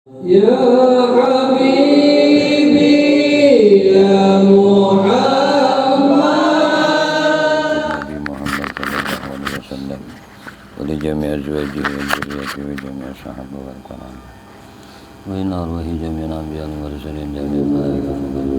Ya Habibi ya Muhammad Nabi Muhammad sallallahu alaihi wasallam wa li jami' azwajihi wa dhurriyyatihi wa jami' sahabatihi wal kiram wa inna arwahi jami'an anbiya'il mursalin jami'al malaikati wal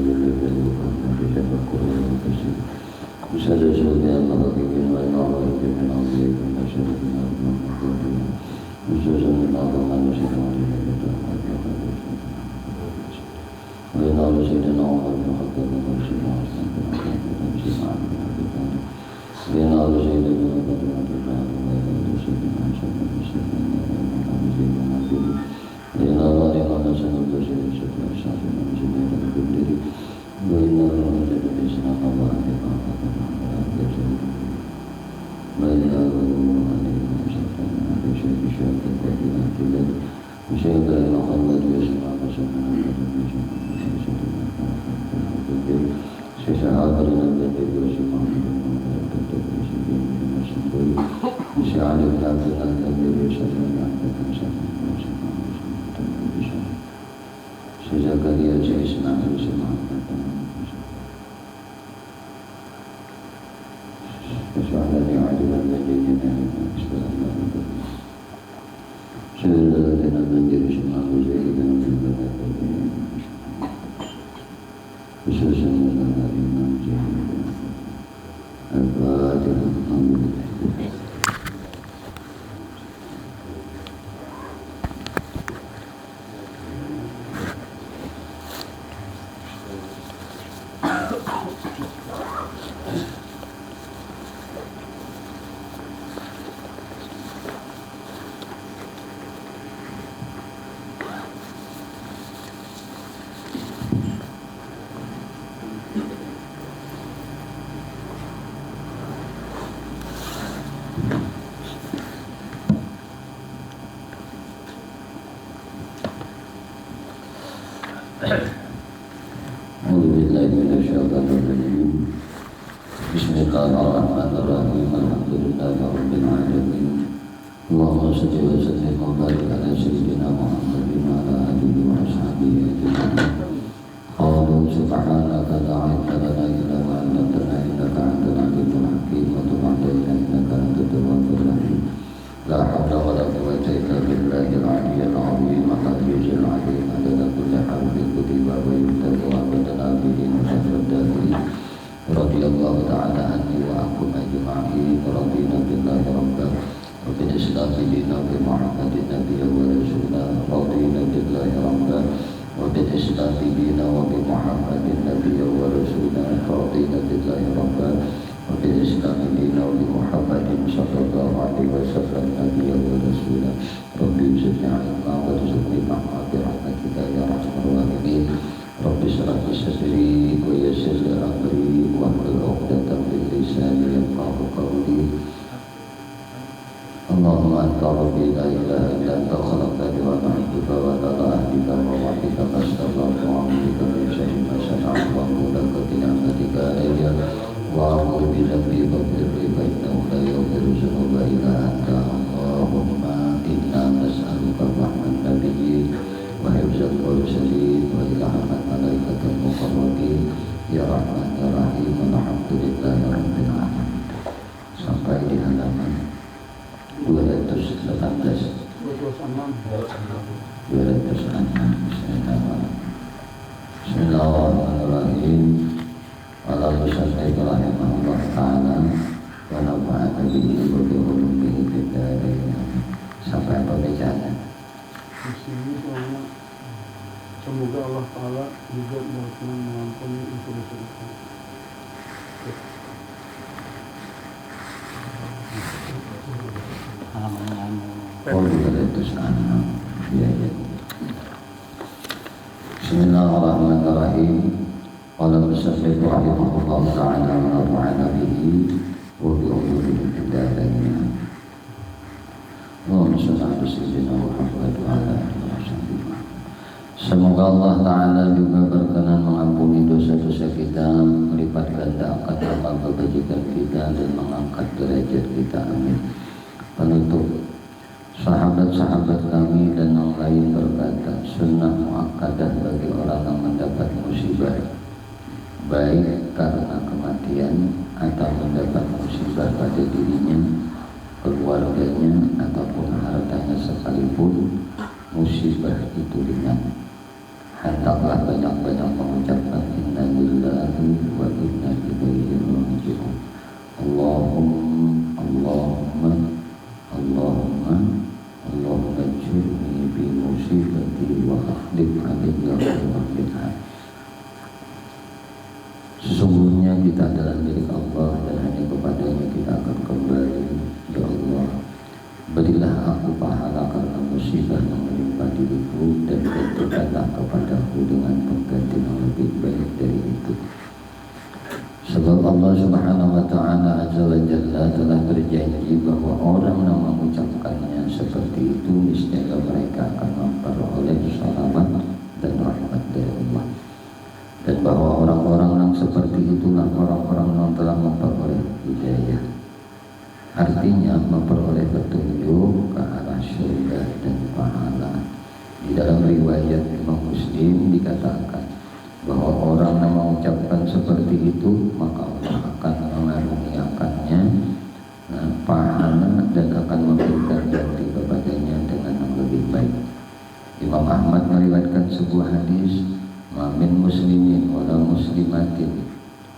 Bismillahirrahmanirrahim. Alhamdulillahirabbil alamin. Allahumma shalli wa sallim wa barik ala sayyidina Muhammadin wa ala alihi wa ashabihi ajma'in. Qalu subhanaka la ilma lana illa ma 'allamtana innaka antal alimul hakim wa tub 'alaina innaka antat tawwabur rahim. La hawla wa la quwwata illa billahil 'aliyyil 'azim. Al-'aliyyil 'azim adada kulli harfin kutiba wa yuktabu abadana bihi musaffadati. Radiyallahu ta'ala anni wa akum ajma'in. Radina billahi rabban wa bil islami dinan bi Muhammadin nabiyyan wa rasulan. Radina billahi rabban wa bil islami dinan wa bi Muhammadin nabiyyan wa rasulan. Radina billahi rabban wa bil islami dinan wa bi Muhammadin sallallahu alaihi wasallam nabiyyan wa rasulan. Rabbi zidni 'ilman wa rzuqni fahma bi rahmatika ya arhamar rahimin. Rabbi shrah li sadri wa yassir li amri wahlul 'uqdatam min lisani yafqahu qawli. Allahumma anta rabbi la ilaha illa anta khalaqtani wa ana 'abduka wa ana ahdika wa wahidika fastaghfirka wa a'udzu min syarri ma sana'tu wa a'udzu bika min ni'matika alayya wa a'udzu bi dhanbi faghfirli fa innahu la yaghfiru dhunuba illa anta. Allahumma inna nas'aluka rahmatan nabiyyin wa hifdzal mursalin wa ilhaman malaikatil muqarrabin ya rahman ya rahim. Alhamdulillahi rabbil alamin. Sampai di halaman 218. Bismillahirrahmanirrahim. Ala musalli rahimahullah ta'ala wa nafa'ana bihi wa bi ulumihi fid dharain. Sampai pembicaraan. Di sini semoga Allah Ta'ala juga berkenan mengampuni dosa kita. Bismillahirrahmanirrahim. Qala musannif rahimahullah ta'ala wa nafa'ana bihi wa bi ulumihi fid dharain. Allahumma shalli ala sayyidina Muhammad wa ala alihi wa sahbihi. Semoga Allah Ta'ala juga berkenan mengampuni dosa-dosa kita, melipat gandakan amal kebajikan kita, dan mengangkat derajat kita. Amin. Penutup Sahabat-sahabat kami dan yang lain berkata, sunnah muakkadah bagi orang yang mendapat musibah, baik karena kematian atau mendapat musibah pada dirinya, keluarganya, ataupun hartanya sekalipun, musibah itu ringan. Hendaklah banyak-banyak mengucapkan inna lillahi wa inna ilaihi raji'un. Allahumma ajurni bi musibati wa akhlif alayya khairan minha. Sesungguhnya kita adalah milik Allah dan hanya kepadanya kita akan kembali. Ya Allah, berilah aku pahala karena musibah yang menimpa diriku, dan gantikanlah kepadaku dengan pengganti yang lebih baik dari itu. Sebab Allah Subhanahu wa Ta'ala Azza wa Jalla telah berjanji bahwa orang yang mengucapkannya seperti itu niscaya mereka akan memperoleh shalawat dan rahmat dari Allah, dan bahwa orang-orang yang seperti itulah orang-orang yang telah memperoleh hidayah, artinya memperoleh petunjuk ke arah surga dan pahala. Di dalam riwayat Imam Muslim dikatakan bahwa orang yang mengucapkan seperti itu maka Allah akan mengaruniakannya pahala dan akan memberikan ganti kepadanya dengan yang lebih baik. Imam Ahmad meriwayatkan sebuah hadis, ma min muslimin wala muslimatin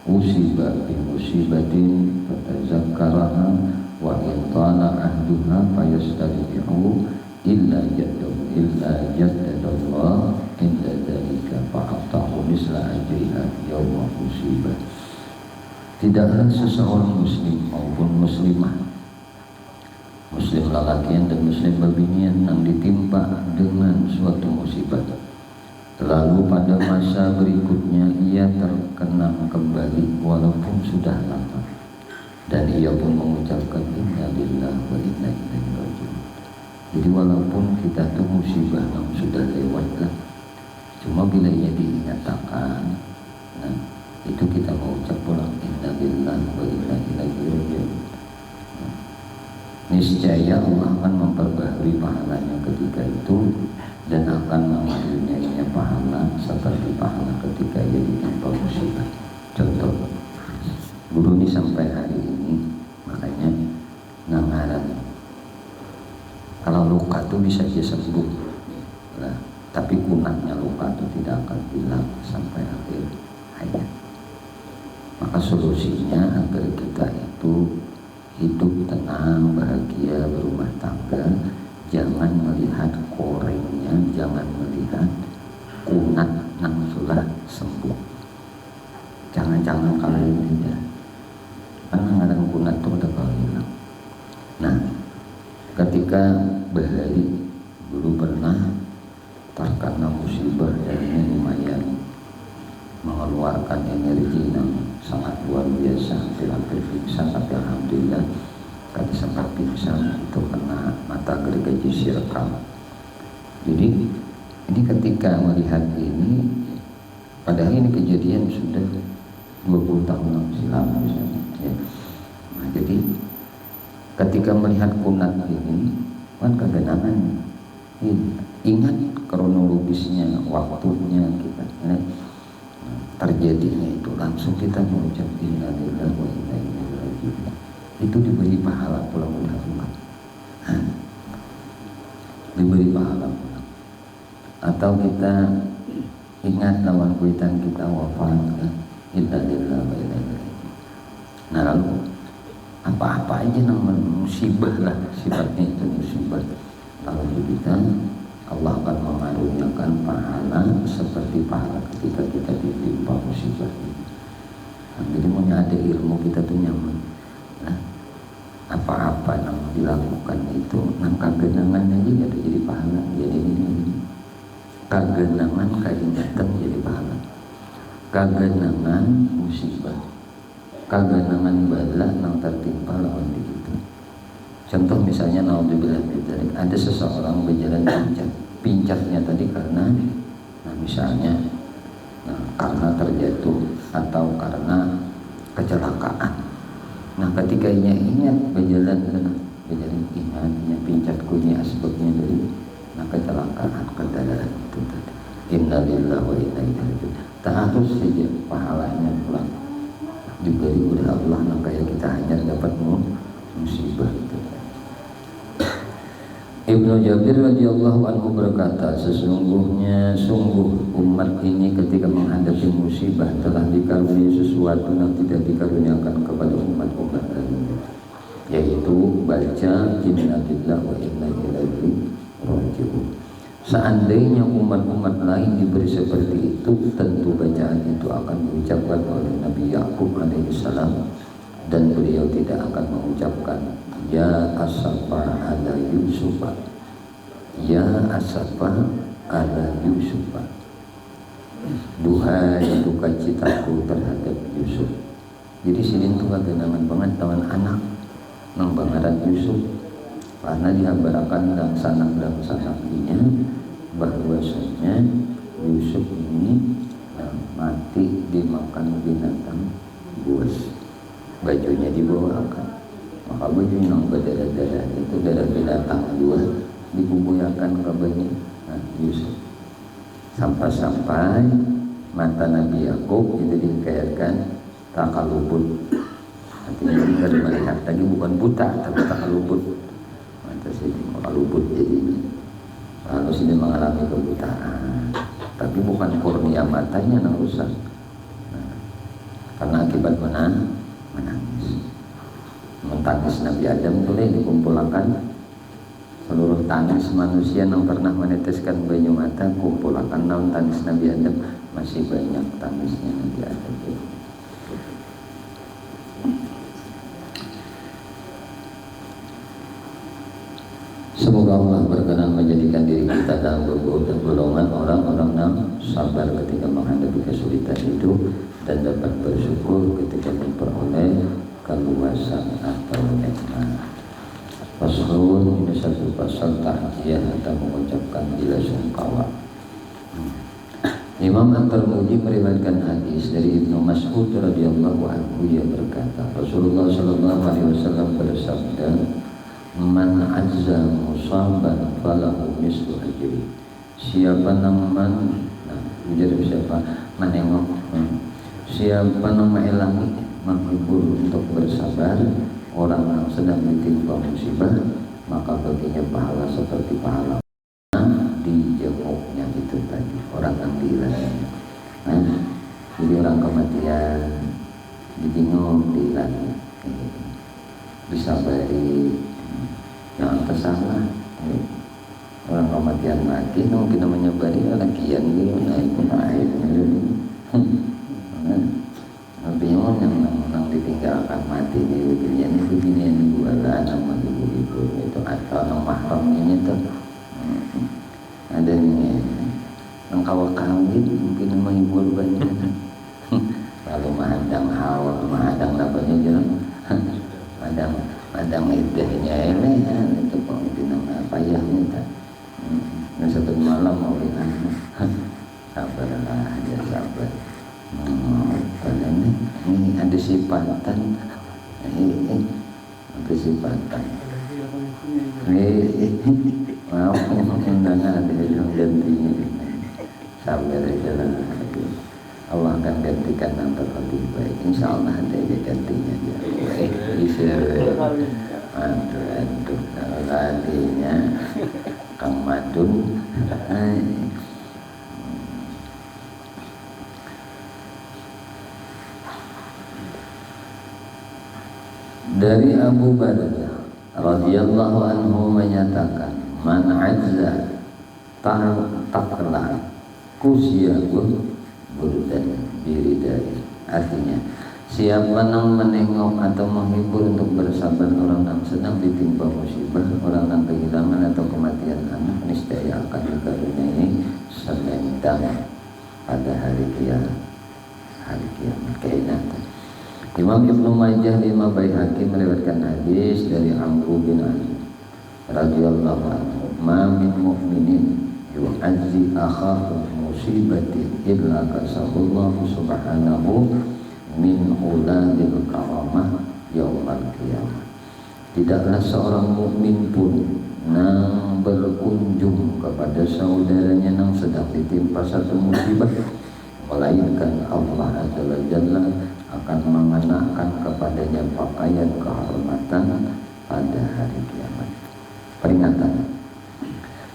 usiba bi musibatin fatazakkaraha wa in tala ahduha fayastari'u illa jaddadallah inda dzalika fa'atahu misla ajriha yawma musibah. Tidaklah seseorang muslim maupun muslimah, muslim lelakian dan muslim babinian yang ditimpa dengan suatu musibah, lalu pada masa berikutnya ia terkena kembali walaupun sudah lama, dan ia pun mengucapkan inna lillahi wa inna ilaihi raji'un. Jadi walaupun kita tuh musibah yang sudah lewat lah, cuma bila ia diingatkan, nah itu kita mengucap pulang inna lillahi wa inna ilaihi raji'un. Niscaya Allah akan memperbaharui pahalanya ketika itu dan akan mengaruniainya pahala seperti pahala ketika ia ditimpa musibah. Contoh, guru ini sampai hari ini makanya ngangaran kalau luka itu bisa dia sembuh, nah, tapi kunatnya luka itu tidak akan hilang sampai akhir hayat. Maka solusinya agar kita itu hidup tenang, bahagia, berumah tangga, jangan melihat korengnya, jangan melihat kunat yang sudah sembuh. Jangan-jangan kalau ini ya, karena kadang kunat itu udah kalau hilang. Nah, ketika bahari dulu pernah terkena musibah dan ini lumayan mengeluarkan energi yang sangat luar biasa, hampir pingsan, tapi alhamdulillah tadi sempat pingsan itu kena mata gergaji sirkal. Jadi ini ketika melihat ini, padahal ini kejadian sudah 20 tahun yang silam misalnya ya. Nah, jadi ketika melihat kunat ini kan kegenangan, ingat kronologisnya, waktunya kita nah, terjadinya itu langsung kita mengucap inna lillahi wa inna ilaihi raji'un. Itu diberi pahala pulang udah rumah, diberi pahala pulang. Atau kita ingat lawan kuitan kita wafat, inna lillahi wa inna ilaihi raji'un. Nah lalu apa-apa aja namanya musibah lah, sifatnya itu musibah, lalu kita Allah akan mengaruniakan pahala seperti pahala ketika kita ditimpa musibah ini. Nah, jadi mau ada ilmu kita tuh nyaman. Nah, apa-apa yang dilakukan itu, nang kagenangan aja ada jadi pahala. Jadi ini kagenangan kaingatan jadi pahala. Kagenangan musibah, kagenangan bala nang tertimpa lawan diri. Contoh misalnya naudzubillah min dzalik, ada seseorang berjalan pincatnya tadi karena misalnya karena terjatuh atau karena kecelakaan. Nah ketika ia ingat berjalan jadi imannya pincat kunya asbabnya dari kecelakaan kendaraan itu tadi. Innalillahi wa inna ilaihi raji'un. Tak harus saja pahalanya pulang diberi oleh Allah, nah kayak kita hanya dapat musibah itu. Ibnu Jabir radhiyallahu anhu berkata, sesungguhnya sungguh umat ini ketika menghadapi musibah telah dikaruniai sesuatu yang tidak dikaruniakan kepada umat-umat lainnya, yaitu baca innalillahi wa inna ilaihi raji'un. Seandainya umat-umat lain diberi seperti itu, tentu bacaan itu akan diucapkan oleh Nabi Yakub alaihissalam, dan beliau tidak akan mengucapkan ya asafa ala Yusufa, ya asafa ala Yusufa, duhai duka citaku terhadap Yusuf. Jadi sini tuh ada nama banget teman anak nang bangaran Yusuf, karena dihabarakan dan sanak-sanak-nya bahwasanya Yusuf ini mati dimakan binatang buas, bajunya dibawakan, maka bajunya yang berdarah-darah itu darah binatang buas dibubuyakan kabarnya Yusuf, sampai mata Nabi Yakub itu dikaitkan takalubut, artinya kita melihat tadi bukan buta tapi takalubut, mata sini takalubut jadinya. Lalu sini mengalami kebutaan, tapi bukan kurnia matanya yang rusak, karena akibat menangis. Mentangis Nabi Adam boleh dikumpulkan seluruh tangis manusia yang pernah meneteskan banyu mata, kumpulkan namun tangis Nabi Adam masih banyak tangisnya Nabi Adam. Semoga Allah berkenan menjadikan diri kita dalam golongan orang-orang yang sabar ketika menghadapi kesulitan itu dan dapat bersyukur ketika memperoleh keluasan atau nikmat. Faslun, ini satu pasal takziah atau mengucapkan bela sungkawa. Imam At-Tirmidzi meriwayatkan hadis dari Ibnu Mas'ud radhiyallahu anhu, ia berkata, Rasulullah sallallahu alaihi wasallam bersabda, man azza musaban falahu mislu ajri. Siapa nama menjadi siapa menengok, siapa nama elangi menghibur untuk bersabar orang yang sedang ditimpa musibah, maka baginya pahala seperti pahala dijenguknya itu tadi, orang yang diilangi. Jadi orang kematian dijenguk, diilangi, disabari, jangan tersalah. Orang kematian mati mungkin namanya bari lakian gitu, naik bingung yang ditinggalkan mati di begini dua nama ibu-ibu itu, atau yang mahram ini tuh ada nih yang kawin mungkin menghibur banyak lalu mahadang hawa mahadang namanya jalan madang idahnya ini itu mungkin nama payah minta satu malam mau bilang sabarlah aja sabar. Ini ada sifatan, ada sifatan. Mau undangan ada yang gantinya. Sabar aja lah. Allah akan gantikan yang terlebih baik. Insya Allah ada yang gantinya dia. Bisa. Aduh, gantinya Kang Madun. Dari Abu Barzah radhiyallahu anhu menyatakan, man azza takla kusya burdan biridai. Artinya, siapa yang menengok atau menghibur untuk bersabar orang yang sedang ditimpa musibah, orang yang kehilangan atau kematian anak, niscaya akan dikaruniai selendang pada hari kiamat. Keinatan. Imam Ibnu Majah lima Baihaqi meriwayatkan hadis dari Amr bin Ali radhiyallahu anhu, ma min mu'minin yu'azzi akhahu musibatin illa kasabullahu subhanahu min uladil karamah yaumal qiyamah. tidaklah seorang mukmin pun nang berkunjung kepada saudaranya nang sedang ditimpa satu musibah, melainkan Allah Azza wa Jalla akan mengenakan kepadanya pakaian kehormatan pada hari kiamat. Peringatan.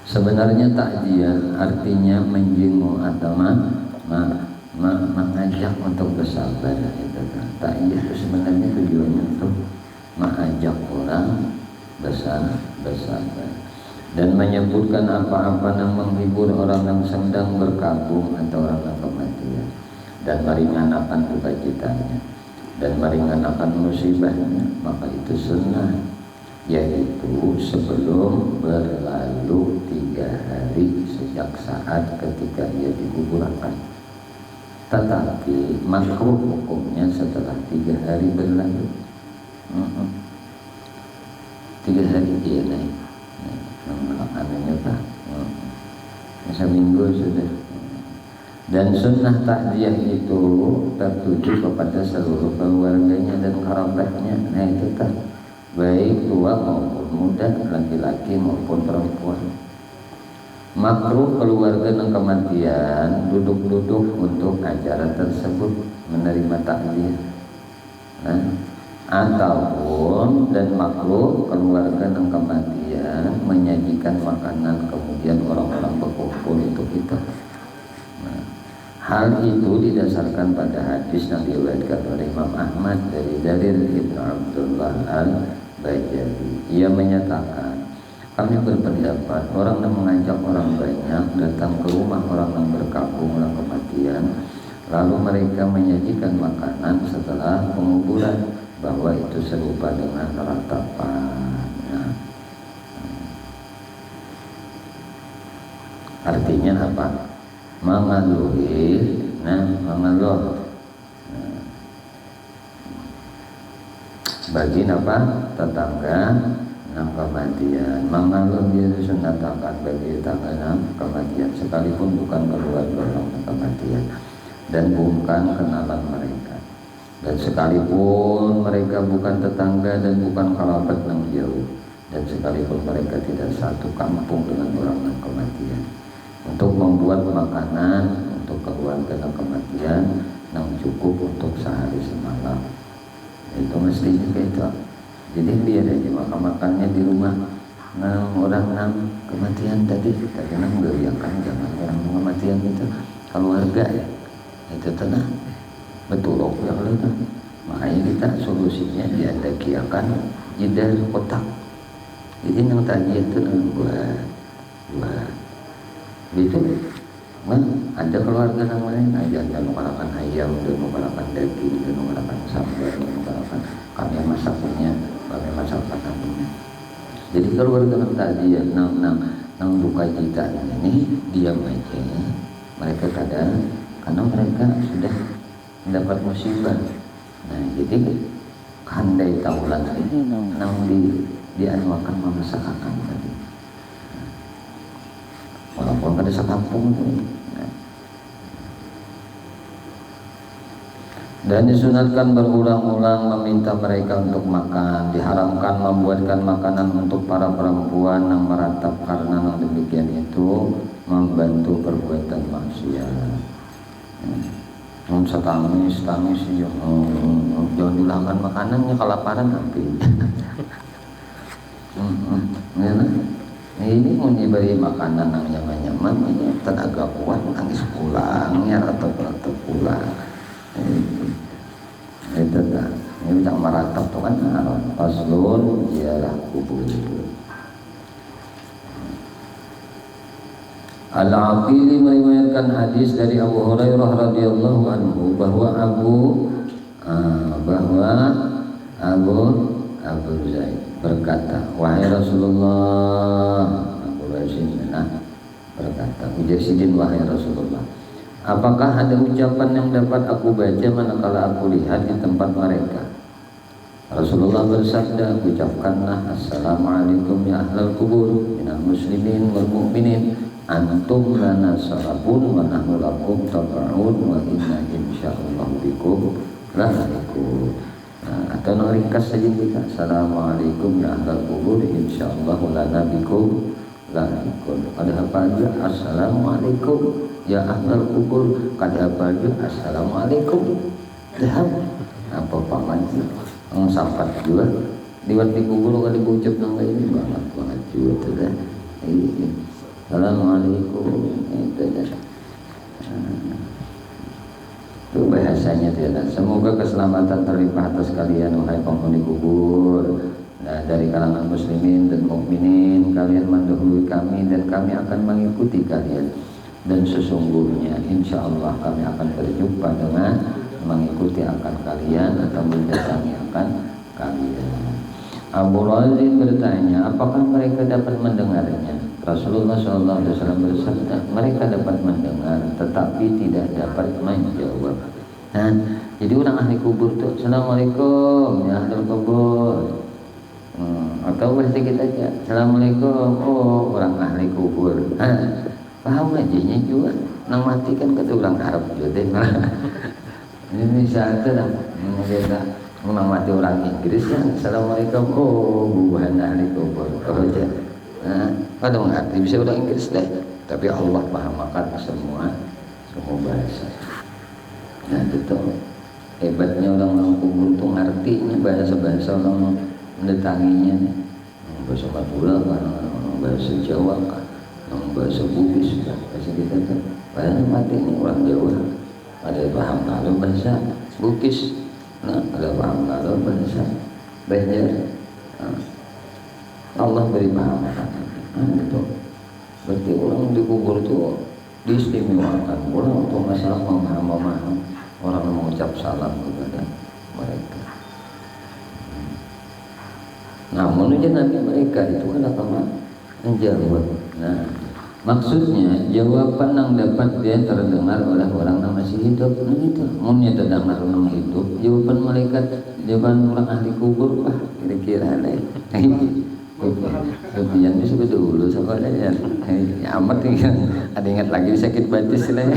Sebenarnya takziah artinya menjenguk atau mengajak untuk bersabar. Takziah itu sebenarnya tujuannya untuk mengajak orang bersabar dan menyebutkan apa-apa yang menghibur orang yang sedang berkabung atau orang yang kematian, dan meringankan duka citanya dan meringankan musibahnya. Maka itu sunnah, yaitu sebelum berlalu 3 hari sejak saat ketika ia dikuburkan. Tetapi makruh hukumnya setelah 3 hari berlalu. 3 hari dia naik anunya Pak, seminggu sudah. Dan sunnah takziah itu tertuju kepada seluruh keluarganya dan kerabatnya. Nah itu kan baik tua maupun muda, laki-laki maupun perempuan. Makruh keluarga yang kematian duduk-duduk untuk acara tersebut menerima takziah. Nah, ataupun dan makruh keluarga yang kematian menyajikan makanan kemudian orang-orang berkumpul untuk itu. Nah, hal itu didasarkan pada hadis yang diriwayatkan oleh Imam Ahmad dari Jarir bin Abdullah al-Bajali. Ia menyatakan, kami berpendapat orang yang mengajak orang banyak datang ke rumah orang yang berkabung orang kematian, lalu mereka menyajikan makanan setelah penguburan, bahwa itu serupa dengan ratapan. Nah, artinya apa? Mengaluhi, mengeluh bagi apa? Tetangga nang kematian. Mengeluh dia sunatakan bagi tetangga nang kematian, sekalipun bukan keluarga orang kematian dan bukan kenalan mereka, dan sekalipun mereka bukan tetangga dan bukan kerabat yang jauh, dan sekalipun mereka tidak satu kampung dengan orang yang kematian, untuk membuat makanan untuk keluarga yang kematian yang cukup untuk sehari semalam. Itu mestinya kayak itu. Jadi biar aja makan-makannya di rumah orang yang kematian tadi nang geriakan, jangan orang kematian itu keluarga ya. Itu tenang. Betul yang lain. Makanya kita solusinya diadakiakan jeda kotak. Jadi nang tadi itu nang buat gitu. Ada keluarga yang lain aja dan menggunakan ayam, dan menggunakan daging, dan menggunakan sambal, dan menggunakan kami masakan ini. Jadi keluarga yang tadi ya nang duka cita ini diam aja. Mereka kadang karena mereka sudah mendapat musibah. Nah, jadi kandai taulan ini nang dianwakan memasakkan tadi. Walaupun pada sekampung ini. Dan disunatkan berulang-ulang meminta mereka untuk makan. Diharamkan membuatkan makanan untuk para perempuan yang meratap, karena yang demikian itu membantu perbuatan maksiat. Tangis jangan dilakukan makanannya kelaparan nanti. Ini mau diberi makanan yang nyaman, tenaga kuat, nangis pulangnya atau pulang. Itu kan, ini tak meratap tuh kan, paslon ziarah kubur. Al-Aqili meriwayatkan hadis dari Abu Hurairah radhiyallahu anhu bahwa Abu Zaid berkata, wahai Rasulullah, Abu Zaid berkata, ujar sidin wahai Rasulullah, apakah ada ucapan yang dapat aku baca manakala aku lihat di tempat mereka? Rasulullah bersabda, ucapkanlah assalamualaikum ya ahlal kubur minal muslimin wal mu'minin, antum lana sarabun wa nahnu lakum tab'un wa inna insyaallah bikum lahiqun. Atau ringkas saja kita, assalamualaikum ya ahlal kubur insyaallah lana bikum lahiqun. Ada apa aja assalamualaikum ya ahlal kubur, kada apa aja assalamualaikum. Dah apa paman sampat juga liwat di kubur kada diucap nang ini banget juga tuh dah. Assalamualaikum itu dah. Itu bahasanya tidak. Semoga keselamatan terlimpah atas kalian wahai penghuni kubur. Nah, dari kalangan muslimin dan mukminin, kalian mendahului kami dan kami akan mengikuti kalian. Dan sesungguhnya insya Allah kami akan berjumpa dengan mengikuti akan kalian atau mendatangi akan kalian. Abu Razin bertanya, apakah mereka dapat mendengarnya? Rasulullah SAW bersabda, mereka dapat mendengar tetapi tidak dapat menjawab. Nah, jadi orang ahli kubur tuh, assalamualaikum ya ahli kubur. Atau bahasa kita aja, assalamualaikum, oh orang ahli kubur. Paham aja juga, nang mati kan kata orang Arab juga deh. Ini misalnya lah, orang mati orang Inggris kan, assalamualaikum, oh bukan ahli kubur. Oh aja. Ada mengerti bisa udah Inggris deh, tapi Allah pahamakan semua bahasa. Nah itu hebatnya orang kubur tuh ngertinya bahasa orang mendatanginya, bahasa Madura kan, bahasa Jawa kan, bahasa Bugis kan, bahasa kita kan. Padahal mati ini orang Jawa, ada paham kalau bahasa Bugis, nah ada paham kalau bahasa Banjar. Allah beri pahamakan. Itu berarti orang dikubur itu diistimewakan. Orang untuk masalah memaham orang mengucap salam kepada mereka. Namun aja nanti mereka itu kan akan menjawab. Nah, maksudnya jawaban yang dapat dia terdengar oleh orang yang masih hidup. Nah itu, mungkin terdengar orang hidup. Jawaban malaikat, jawaban orang ahli kubur, wah kira-kira lain. Kemudian bisa dulu sebenarnya ya amat nih ada ingat lagi sakit batis lah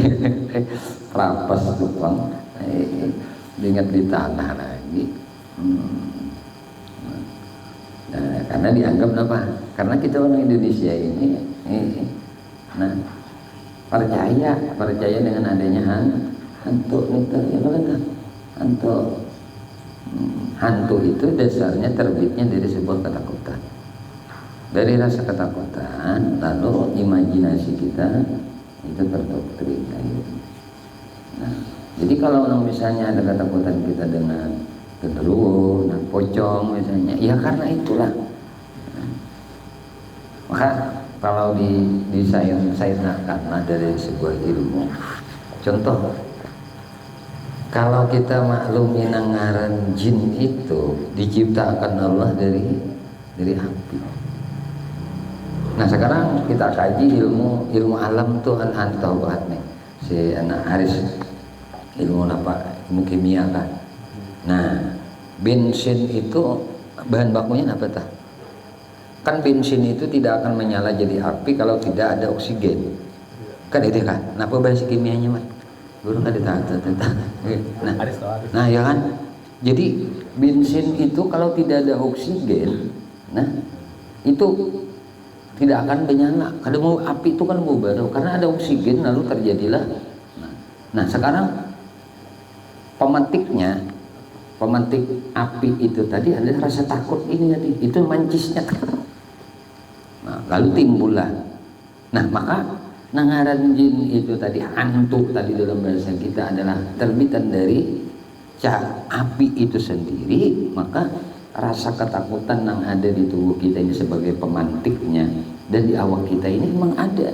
rapas tukang ingat di tanah lagi nah, karena dianggap apa? Karena kita orang Indonesia ini nah percaya dengan adanya hantu itu ya kan hantu itu dasarnya terbitnya dari sebuah ketakutan. Dari rasa ketakutan, lalu imajinasi kita itu terdoktrin. Nah, jadi kalau misalnya ada ketakutan kita dengan genderuwo, pocong misalnya, ya karena itulah. Maka kalau di saya karena dari sebuah ilmu, contoh, kalau kita maklumi nangaran jin itu diciptakan Allah dari api. Nah sekarang kita kaji ilmu alam tuh tahu banget nih si anak Haris ilmu apa ilmu kimia kan. Nah bensin itu bahan bakunya apa tah? Kan bensin itu tidak akan menyala jadi api kalau tidak ada oksigen. Kan itu kan. Kenapa bahasa kimianya mah? Guru nggak ditahu tentang. Nah ya kan. Jadi bensin itu kalau tidak ada oksigen, nah itu tidak akan menyala. Kalau mau api itu kan mau baru karena ada oksigen lalu terjadilah. Nah sekarang pemetik api itu tadi adalah rasa takut ini tadi. Itu mancisnya. Nah lalu timbullah. Nah maka nangaran jin itu tadi hantu tadi dalam bahasa kita adalah terbitan dari api itu sendiri. Maka rasa ketakutan yang ada di tubuh kita ini sebagai pemantiknya dan di awak kita ini memang ada.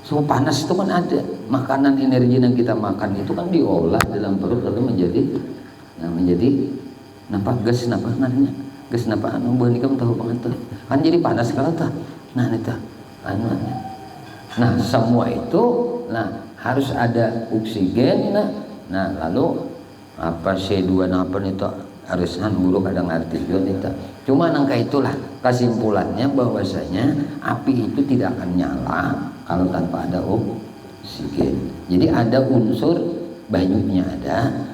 So panas itu kan ada. Makanan energi yang kita makan itu kan diolah dalam perut lalu menjadi nampak gas namanya gas nampak buah kamu tahu banget tuh kan jadi panas kalau tuh nah itu nah semua itu harus ada oksigen nah lalu apa C2 apa itu arisan buruk kadang arti itu. Cuma nangka itulah kesimpulannya bahwasanya api itu tidak akan nyala kalau tanpa ada oksigen. Jadi ada unsur banyunya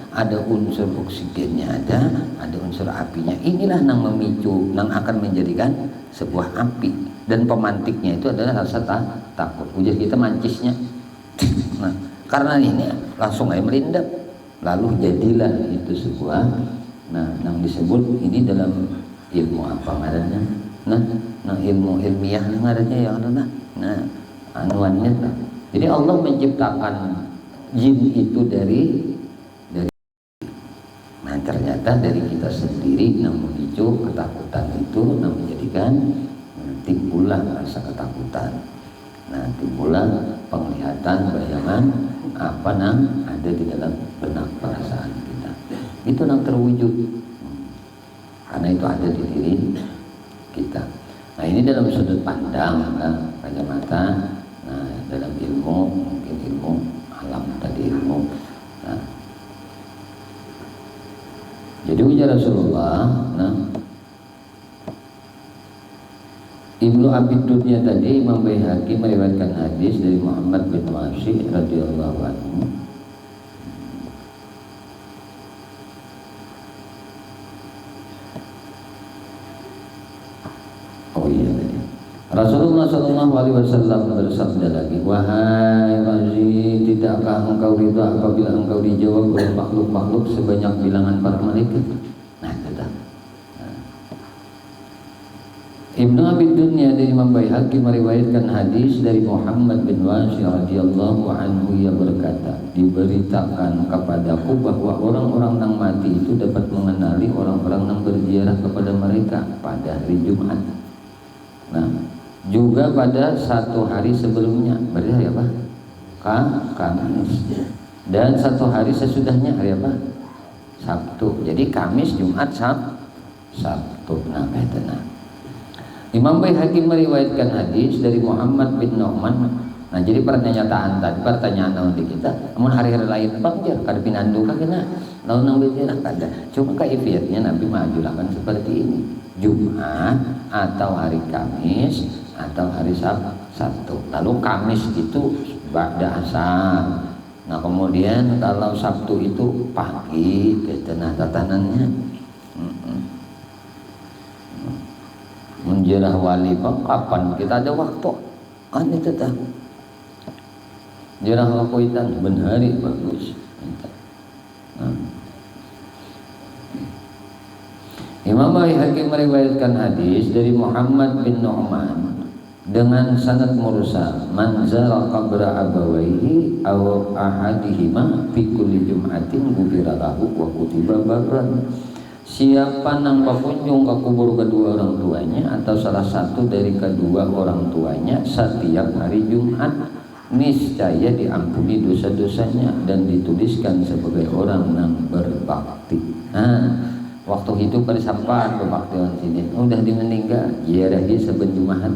ada unsur oksigennya, ada unsur apinya. Inilah yang memicu, yang akan menjadikan sebuah api, dan pemantiknya itu adalah rasa takut. Ujar kita mancisnya. Nah, karena ini langsung aja melindap, lalu jadilah itu sebuah, yang disebut ini dalam ilmu apa ngarannya, ilmu ilmiah ngarannya yang anuannya. Jadi Allah menciptakan jin itu dari ternyata dari kita sendiri yang memicu ketakutan itu, yang menjadikan timbullah rasa ketakutan. Timbullah penglihatan bayangan apa yang ada di dalam benak perasaan kita. Itu yang terwujud. Karena itu ada di diri kita. Ini dalam sudut pandang, kacamata. Dalam ilmu, mungkin ilmu alam tadi ilmu. Jadi ujar Rasulullah, Ibnu Abi Dunya tadi, Imam Baihaqi meriwayatkan hadis dari Muhammad bin Washi radhiyallahu anhu. Rasulullah Shallallahu Alaihi Wasallam bersabda lagi, wahai Razi, tidakkah engkau ridha apabila engkau dijawab oleh makhluk-makhluk sebanyak bilangan para malaikat? Ibnu Abi Dunya dari Imam Baihaqi meriwayatkan hadis dari Muhammad bin Washi radhiyallahu anhu, ia berkata, diberitakan kepadaku bahwa orang-orang yang mati itu dapat mengenali orang-orang yang berziarah kepada mereka pada hari Jumat. Juga pada satu hari sebelumnya, berarti hari apa? Kamis. Dan satu hari sesudahnya hari apa? Sabtu. Jadi Kamis, Jumat, Sabtu. Imam Baihaqi meriwayatkan hadis dari Muhammad bin Nu'man. Jadi pertanyaan nanti kita, namun hari-hari lain bangjar kada pinandu kena lalu nang berziarah kada. Cuma kaifiatnya Nabi mengajukan seperti ini. Jumat atau hari Kamis atau hari Sabtu. Lalu Kamis itu ba'da asar. Kemudian kalau Sabtu itu pagi, tatanannya menjerah wali kapan kita ada waktu kan itu dah. Jerah lakuitan benhari bagus. Imam Baihaqi meriwayatkan hadis dari Muhammad bin Nu'man dengan sanad mursal, man zara qabra abawaihi aw ahadihima fi kulli jum'atin ghufira lahu wa kutiba barran. Siapa nang berkunjung ke kubur kedua orang tuanya atau salah satu dari kedua orang tuanya setiap hari Jumat, niscaya diampuni dosa-dosanya dan dituliskan sebagai orang yang berbakti. Waktu hidup pada sampah berbakti sini, udah dimeninggal, ziarahi saben Jumat.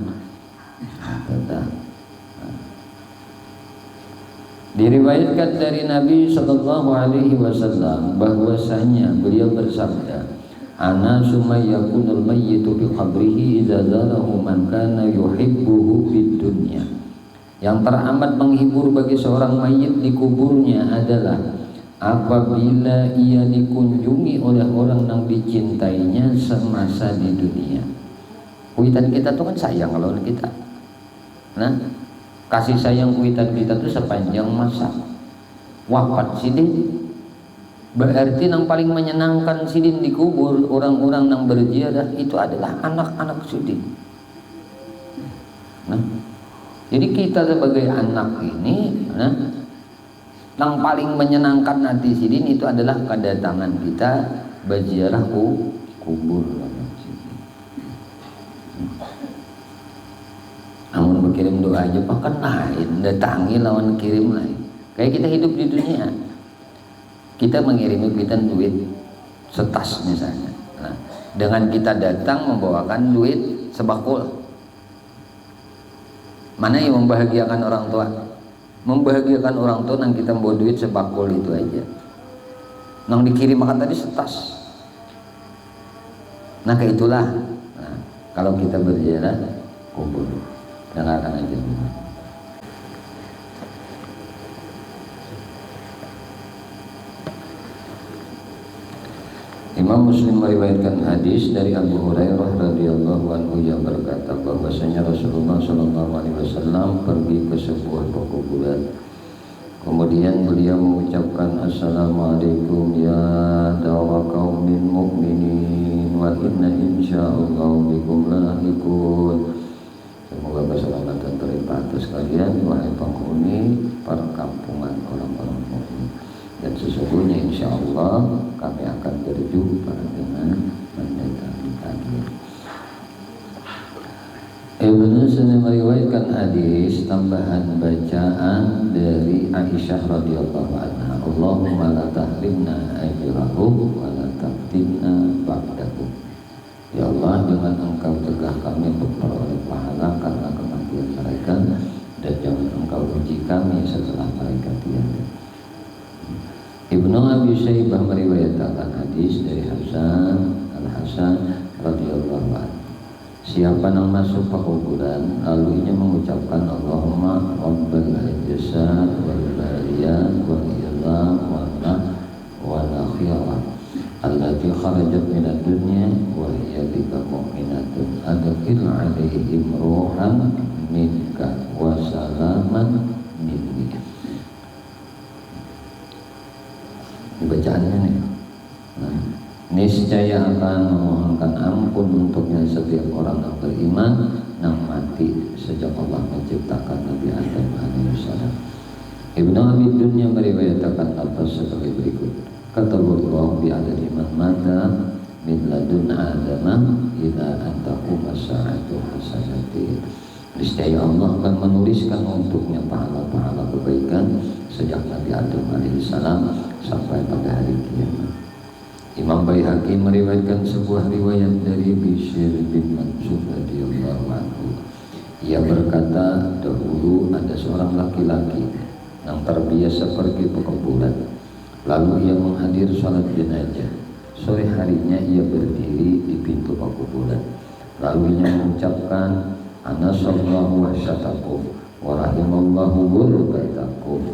Diriwayatkan dari Nabi Sallallahu Alaihi Wasallam bahwasanya beliau bersabda, ana sumayyakunul mayyitu bi qabrihi idza zarahu man kana yuhibbuhu fid dunya. Yang teramat menghibur bagi seorang mayit di kuburnya adalah apabila ia dikunjungi oleh orang yang dicintainya semasa di dunia. Kuitan kita tuh kan sayang kalau kita. Kasih sayang kuitan kita tuh sepanjang masa. Wafat sidin berarti yang paling menyenangkan sidin di kubur orang-orang yang berziarah itu adalah anak-anak sidin. Jadi kita sebagai anak ini, yang paling menyenangkan hati sidin itu adalah kedatangan kita berziarah kubur. Namun berkirim doa aja bahkan lain, datangi lawan kirim lain. Kayak kita hidup di dunia, kita mengirimi kita duit setas misalnya. Dengan kita datang membawakan duit sebakul. Mana yang membahagiakan orang tua? Membahagiakan orang tua yang kita membawa duit sebakul itu aja. Yang dikirim makan tadi setas. Kayak itulah. Kalau kita berziarah kubur. Dengarkan aja. Imam Muslim meriwayatkan hadis dari Abu Hurairah radhiyallahu anhu yang berkata bahwasanya Rasulullah sallallahu alaihi wasallam pergi ke sebuah perkuburan. Kemudian beliau mengucapkan assalamualaikum ya dara qaumin mu'minin wa inna insyaallah bikum lahiqun. Semoga keselamatan terlimpah atas kalian wahai penghuni perkampungan orang-orang mukmin. Dan sesungguhnya insya Allah kami akan berjumpa dengan mendatangi kalian. Ibnu Sina meriwayatkan hadis tambahan bacaan dari Aisyah radhiyallahu anha. Allahumma la tahrimna ajrahum wa la taftinna ba'dahum. Ya Allah, jangan engkau cegah kami untuk peroleh pahala karena kematian mereka, dan jangan engkau uji kami setelah mereka tiada. Ibnu Abi Syaibah meriwayatkan hadis dari Hasan Al-Hasan radhiyallahu anhu. Siapa yang masuk perkuburan lalu ia mengucapkan Allahumma rabbal jasad wal bariyat wal idham wal akhirah allati kharajat minad dunya wa hiya bika mu'minatun adkhil 'alaihim ruhan minka wa salaman minni. Bacaannya nih, niscaya akan memohonkan ampun untuknya setiap orang yang beriman yang mati sejak Allah menciptakan Nabi Adam alaihissalam. Ibnu Abi Dunya meriwayatkan apa sebagai berikut. Kata Allah bi adadi man mata min ladun Adam ila an taquma sa'atu hasanati. Niscaya Allah akan menuliskan untuknya pahala-pahala kebaikan sejak Nabi Adam alaihissalam sampai pada hari kiamat. Imam Baihaqi meriwayatkan sebuah riwayat dari Bishr bin Mansur radhiyallahu anhu. Ia berkata, dahulu ada seorang laki-laki yang terbiasa pergi ke kuburan. Lalu ia menghadir salat jenazah. Sore harinya ia berdiri di pintu kuburan. Lalu ia mengucapkan, Anasallahu wasyatakum wa rahimallahu ghurubatakum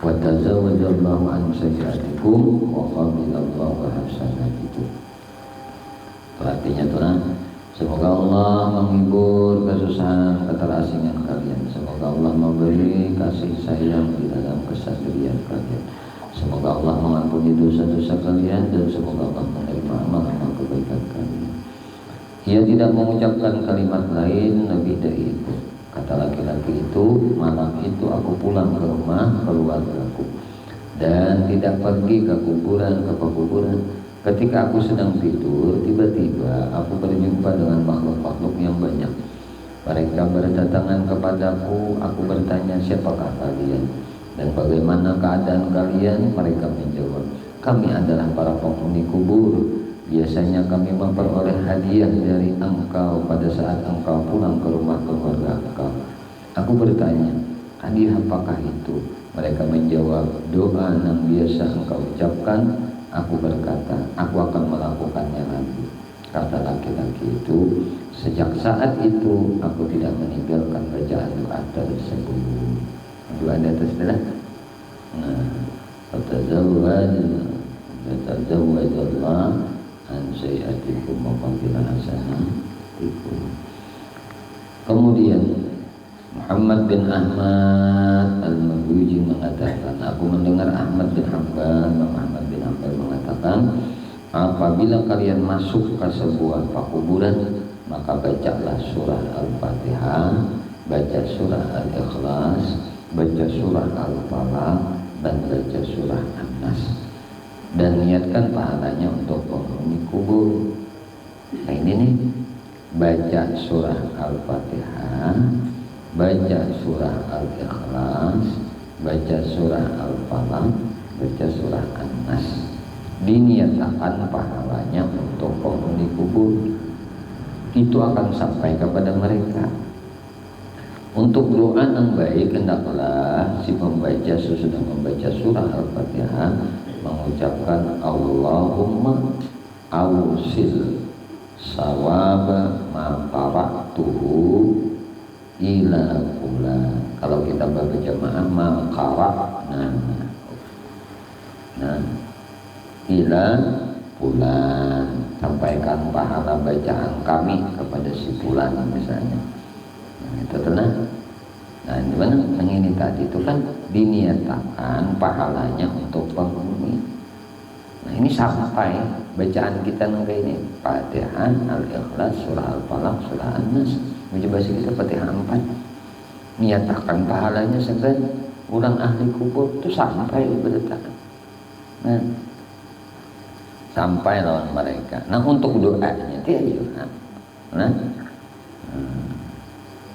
wa tazawajallahu an sayyiatikum wa qabilallahu hasanatikum. Artinya tuh, semoga Allah menghibur kesusahan keterasingan kalian. Semoga Allah memberi kasih sayang di dalam kesatria kalian. Semoga Allah mengampuni dosa-dosa kalian dan semoga Allah menerima amal-amal kebaikan kalian. Ia tidak mengucapkan kalimat lain lebih dari itu. Kata laki-laki itu, malam itu aku pulang ke rumah keluargaku dan tidak pergi ke kuburan. Ketika aku sedang tidur, tiba-tiba aku berjumpa dengan makhluk-makhluk yang banyak. Mereka berdatangan kepadaku, aku bertanya, siapakah kalian dan bagaimana keadaan kalian? Mereka menjawab, kami adalah para penghuni kubur. Biasanya kami memperoleh hadiah dari engkau pada saat engkau pulang ke rumah keluarga engkau. Aku bertanya, hadiah apakah itu? Mereka menjawab, doa yang biasa engkau ucapkan. Aku berkata, aku akan melakukannya lagi. Kata laki-laki itu, sejak saat itu aku tidak meninggalkan bacaan doa tersebut. Doa di atas adalah, fatazawwaj Allah an sayyiatikum wa qadira hasanatikum. Kemudian Muhammad bin Ahmad al-Maghribi mengatakan, aku mendengar Ahmad bin Hanbal mengatakan, apabila kalian masuk ke sebuah kuburan, maka bacalah surah Al-Fatihah, baca surah Al-Ikhlas, baca surah Al-Falaq, dan baca surah An-Nas, dan niatkan pahalanya untuk penghuni kubur. Nah ini nih, baca surah Al-Fatihah, baca surah Al-Ikhlas, baca surah Al-Falaq, baca surah An-Nas, diniatkan pahalanya untuk penghuni kubur. Itu akan sampai kepada mereka. Untuk doa yang baik, hendaklah si pembaca sesudah membaca surah Al-Fatihah mengucapkan Allahumma awsil sawaba ma qara'tuhu ila fulan. Kalau kita baca jamaah ma qara'na ila Fulan, sampaikan pahala bacaan kami kepada si Fulan misalnya. Nah, itu tenang. Nah, di mana yang ini tadi itu kan diniatakan pahalanya untuk penghuni. Nah, ini sampai bacaan kita kayak ini Fatihah, Al-Ikhlas, Surah Al-Falaq, Surah An-Nas. Coba kita Fatihah 4. Niatakan pahalanya segan orang ahli kubur itu sampai berdetak. Nah, sampai lawan mereka. Nah, untuk doanya dia juga. Nah,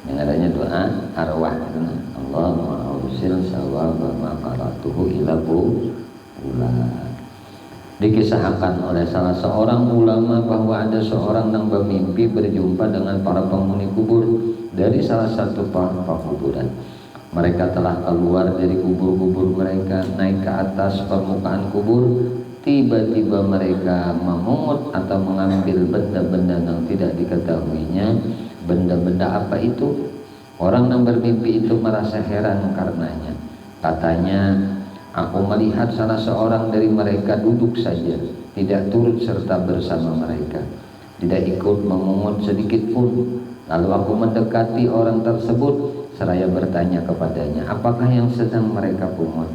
yang adanya doa arwah itu, Allahumma ausil sawaba ma qara'tuhu ila bulan. Dikisahkan oleh salah seorang ulama bahwa ada seorang yang bermimpi berjumpa dengan para penghuni kubur dari salah satu kuburan. Mereka telah keluar dari kubur-kubur mereka, naik ke atas permukaan kubur. Tiba-tiba mereka memungut atau mengambil benda-benda yang tidak diketahuinya. Benda-benda apa itu? Orang yang bermimpi itu merasa heran karenanya. Katanya, aku melihat salah seorang dari mereka duduk saja, tidak turut serta bersama mereka, tidak ikut memungut sedikit pun. Lalu aku mendekati orang tersebut seraya bertanya kepadanya, apakah yang sedang mereka pungut?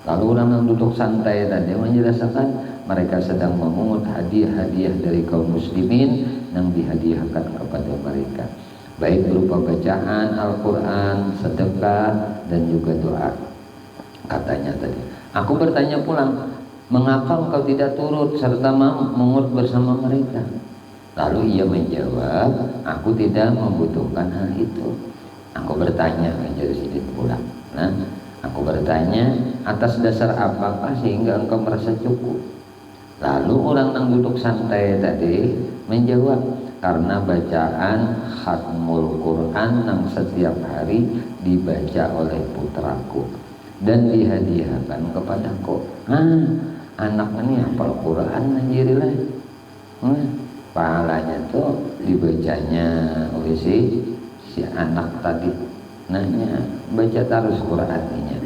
Lalu orang yang duduk santai tadi menjelaskan mereka sedang memungut hadiah-hadiah dari kaum muslimin yang dihadiahkan kepada mereka, baik berupa bacaan Al-Quran, sedekah, dan juga doa. Katanya tadi, aku bertanya pulang, mengapa engkau tidak turut serta memungut bersama mereka? Lalu ia menjawab, aku tidak membutuhkan hal itu. Aku bertanya, menjadi sedikit pulang. Nah, aku bertanya, atas dasar apakah sehingga engkau merasa cukup? Lalu orang yang duduk santai tadi menjawab, karena bacaan khatmul Quran yang setiap hari dibaca oleh putraku dan dihadiahkan kepadaku. Anak ini hafal Quran anjirilah. Pahalanya tuh dibacanya oleh si anak tadi. Nanya, baca terus Qurannya.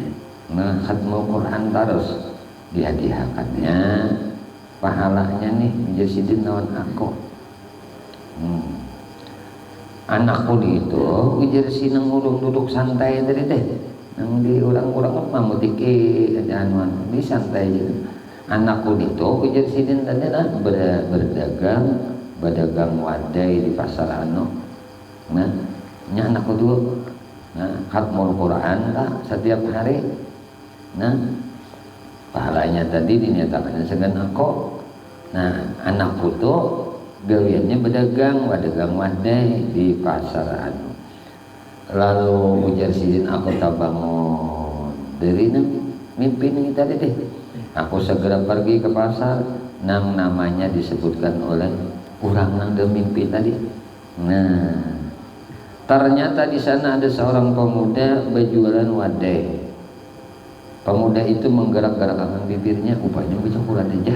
Nah, khatmul Quran terus dihadiahkannya. Pahalanya nih menjadi nawan aku. Anakku itu ujar sineng urung duduk santai tadi deh. Nang di orang-orang mau tiki anuan di santai aja. Anakku itu ujar sidin tadi lah berdagang wadai di pasar anu. Nah, nya anakku dulu. Nah, khatmul Quran lah setiap hari. Nah, pahalanya tadi dinyatakan segan aku. Nah, anakku tuh gawiannya berdagang wadai di pasar anu. Lalu ujar sidin aku tak bangun dari mimpi nih tadi deh. Aku segera pergi ke pasar, nang namanya disebutkan oleh orang nang de mimpi tadi. Nah, ternyata di sana ada seorang pemuda berjualan wadai. Pemuda itu menggerak-gerakkan bibirnya, upanya baca Quran aja.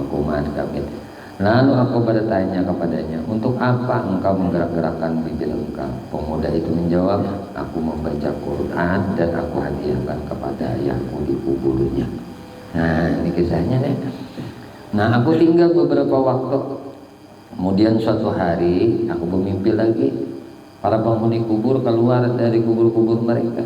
Aku kaget. Lalu aku bertanya kepadanya, untuk apa engkau menggerak-gerakkan bibir engkau? Pemuda itu menjawab, aku membaca Quran dan aku hadiahkan kepada ayahku di kuburnya. Nah, ini kisahnya nih. Nah, aku tinggal beberapa waktu. Kemudian suatu hari aku bermimpi lagi. Para penghuni kubur keluar dari kubur-kubur mereka.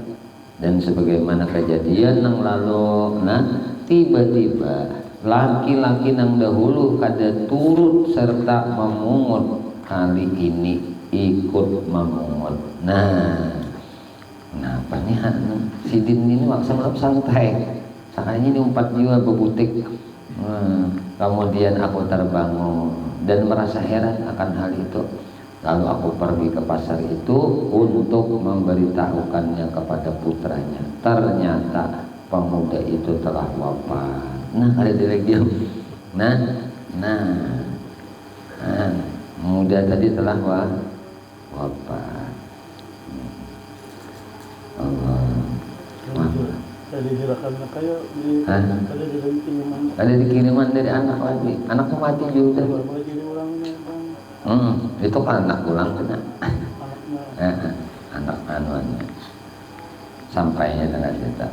Dan sebagaimana kejadian yang lalu, nah tiba-tiba laki-laki yang dahulu kada turut serta memungut kali ini ikut memungut. Nah, kenapa nih sidin ini maksa santai. Sakanya ini 4 jiwa bebutik. Kemudian aku terbangun dan merasa heran akan hal itu. Lalu aku pergi ke pasar itu untuk memberitahukannya kepada putranya. Ternyata pemuda itu telah wafat. Nah, ada dia. Nah, muda tadi telah wafat. Allah. Ada gerakannya kayak di ada dikiriman dari anak lagi. Anakku mati juga. Itu kan anak ulang kena. Anak anuannya. Sampainya dengan cerita.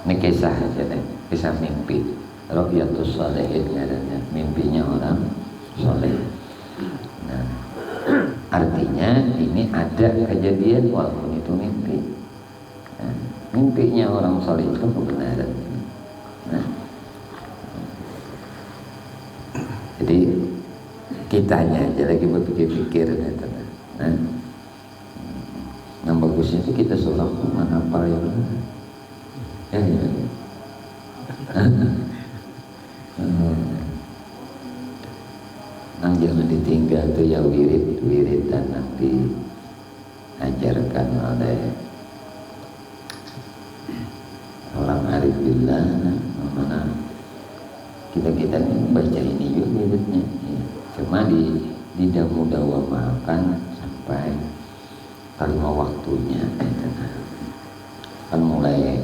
Ini kisah aja deh, kisah mimpi. Ru'yatus shalihin ngarannya, mimpinya orang soleh. Nah, artinya ini ada kejadian walaupun itu mimpi. Nah, mimpinya orang soleh itu kebenaran. Nah, jadi kitanya aja lagi berpikir-pikir. Nah, yang bagusnya itu kita seorang menghafal yang ya. Nang jangan ditinggal tuh ya wirid dan nanti ajarkan oleh orang arif billah. Mana kita ini baca ini juga wiridnya ya. Cuma didawamakan sampai kalimat waktunya kan mulai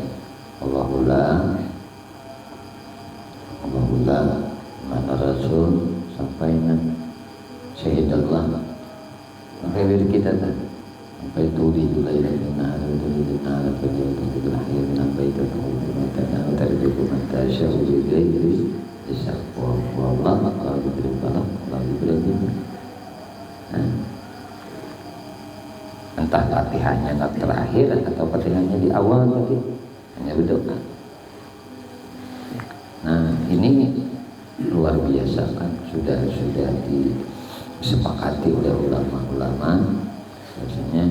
Allahullah mana Rasul sampai syahidallah sampai diri kita kan sampai turi dulai dan benar terakhir sampai itu dari dokumen syahid gairi wallah lalu berbalak lalu berani. Entah latihannya nggak terakhir atau latihannya di awal tadi hanya berdoa. Nah ini luar biasa kan sudah disepakati oleh ulama-ulama biasanya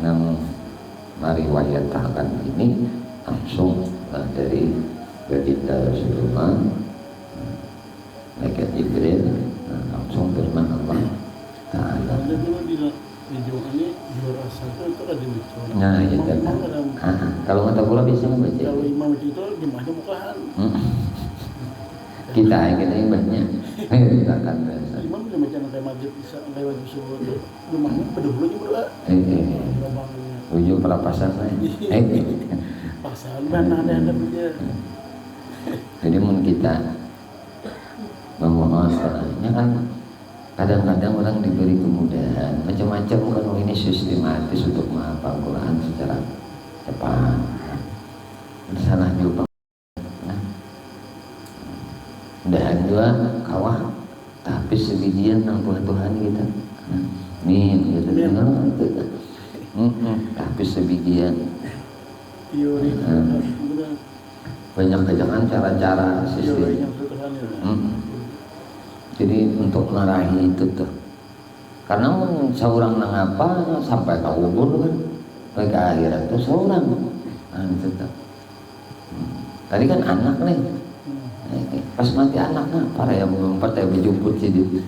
yang meriwayatkan ini langsung dari baginda Rasulullah malaikat Jibril langsung firman Allah Ta'ala. Nah ya kan. Kalau mata bola biasanya baca. Kalau imam itu jemaahnya bukan. Kita yang banyak. Kita akan biasa. Imam dia macam kayak maghrib bisa lewat subuh tu. Jemaahnya berdua juga. Ujung pelapasan saya. Pasal mana ada dia. Jadi mun kita memohon soalnya kan kadang-kadang orang diberi kemudahan macam-macam kan ini sistematis untuk menghafal Quran secara cepat. Salah juga. Dan dua kawah tapi sebijian nang Tuhan kita. Min gitu gitu. Tapi sebijian. Banyak jangan cara-cara sistem. Jadi untuk meraih itu tuh karena seorang nang apa sampai ke kubur kan ke akhirat tuh seorang itu tuh. Tadi kan anak nih pas mati anaknya para yang melompat ya berjemput sih dia.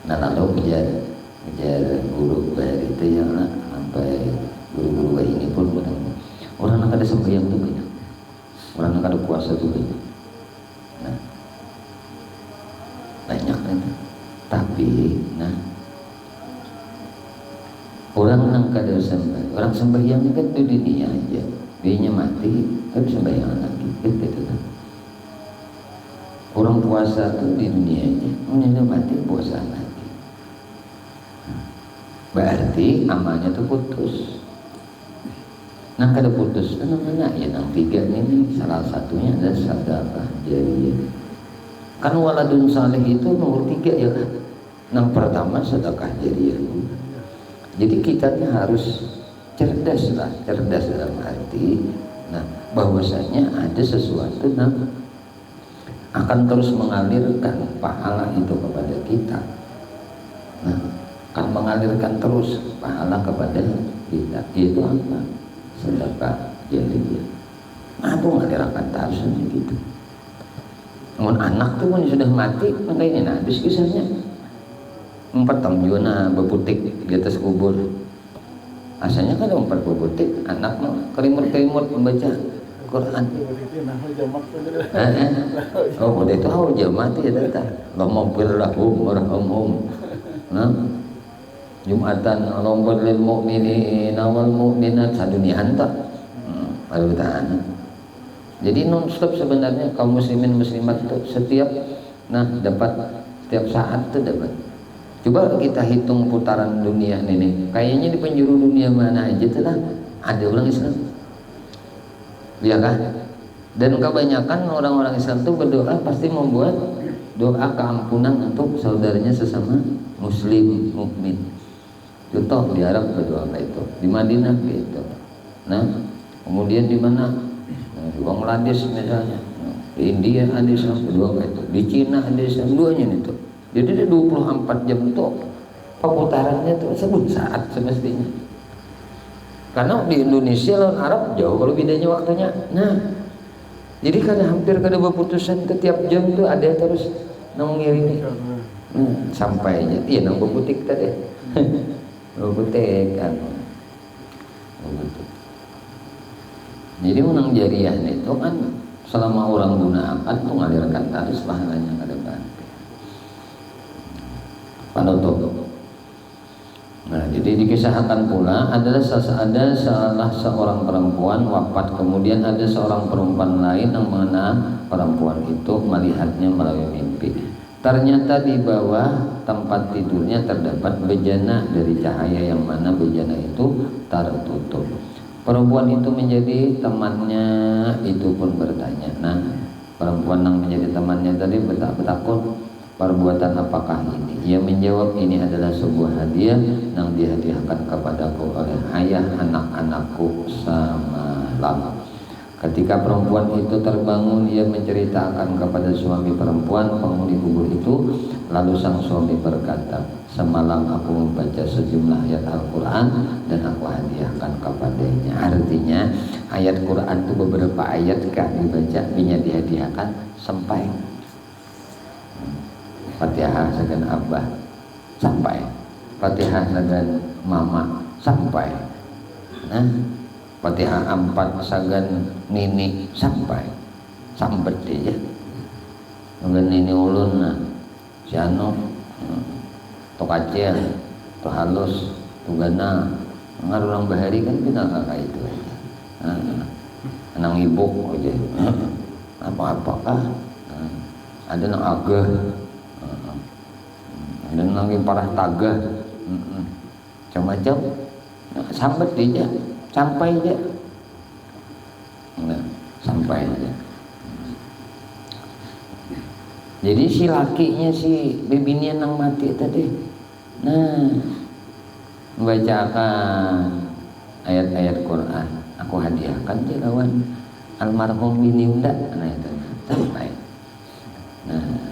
Nah lalu kejar guru dari itu ya lah sampai guru-guru ini pun orang ada sembahyang tuh banyak, orang ada puasa tuh banyak. Nah, banyak itu. Tapi, orang yang kada sembahyang, orang sembahyang kan di dunia aja, dia mati, kan sembahyang lagi, gitu kan. Orang puasa tuh di dunia aja, orang mati puasa lagi. Berarti amalnya tuh putus. Nah kada putus, namanya ya nang tiga ini salah satunya adalah sedekah jariyah. Kan waladun saleh itu nomor 3 ya kan. Yang pertama sedekah jariyah. Jadi kita harus cerdas dalam arti, bahwasanya ada sesuatu yang akan terus mengalirkan pahala itu kepada kita. Akan mengalirkan terus pahala kepada kita. Itu apa? Sedekah jariyah. Aku mengalirkan tarusnya gitu. Namun anak tuh pun sudah mati, maka ini habis kisahnya. 4 tahun juga berputik di atas kubur. Asalnya kan 4 berputik, anak mah kerimut-kerimut membaca Quran. Oh, udah tahu jamaah ya tata. Allahumma lahum warhamhum. Jumatan Allahumma lil mu'minin wal mu'minat sadunia anta. Lalu tahan. Jadi non stop sebenarnya kaum muslimin muslimat itu setiap dapat setiap saat itu dapat. Coba kita hitung putaran dunia ini. Kayaknya di penjuru dunia mana aja tuh lah ada orang Islam. ya kan? Dan kebanyakan orang-orang Islam itu berdoa pasti membuat doa keampunan untuk saudaranya sesama muslim mukmin. Contoh di Arab berdoa kayak itu, di Madinah gitu. Nah, kemudian di mana? Nah, di Bangladesh misalnya, di India ada Islam berdoa kayak itu, di Cina ada Islam duanya itu. Jadi dia 24 jam itu perputarannya itu sebut saat semestinya. Karena di Indonesia lawan Arab jauh kalau bedanya waktunya. Nah, jadi kada hampir kada berputusan itu tiap jam itu ada terus nang ngirimi. Sampai aja iya nang bebutik tadi. Bebutik kan. Bebutik. Jadi menang jariah itu kan selama orang guna akad itu ngalirkan terus pahalanya ke depan. Panutup. Nah, jadi dikisahkan pula ada salah seorang perempuan wafat, kemudian ada seorang perempuan lain yang mengenal perempuan itu melihatnya melalui mimpi. Ternyata di bawah tempat tidurnya terdapat bejana dari cahaya yang mana bejana itu tertutup. Perempuan itu menjadi temannya itu pun bertanya. Nah, perempuan yang menjadi temannya tadi bertakut. Perbuatan apakah ini? Ia menjawab, ini adalah sebuah hadiah yang dihadiahkan kepadaku oleh ayah anak-anakku semalam. Ketika perempuan itu terbangun, ia menceritakan kepada suami perempuan penghuni kubur itu. Lalu sang suami berkata, semalam aku membaca sejumlah ayat Al-Quran dan aku hadiahkan kepadanya. Artinya ayat Quran itu beberapa ayat kah dibaca, binya dihadiahkan sampai Fatihah sagan abah sampai, Fatihah sagan mama sampai, nah Fatihah 4 sagan nini sampai, sambet dia sagan nini ulun nah si anu to kacil to halus to gana ngarurang bahari kan pindah kakak itu aja. Anang ibuk aja apa-apakah ada nang agah dan lagi parah tagah macam-macam sampai dia sampai dia nah, sampai dia. Jadi si lakinya si bibinian yang mati tadi nah membacakan ayat-ayat Quran, aku hadiahkan dia lawan almarhum bini unda. Nah itu sampai nah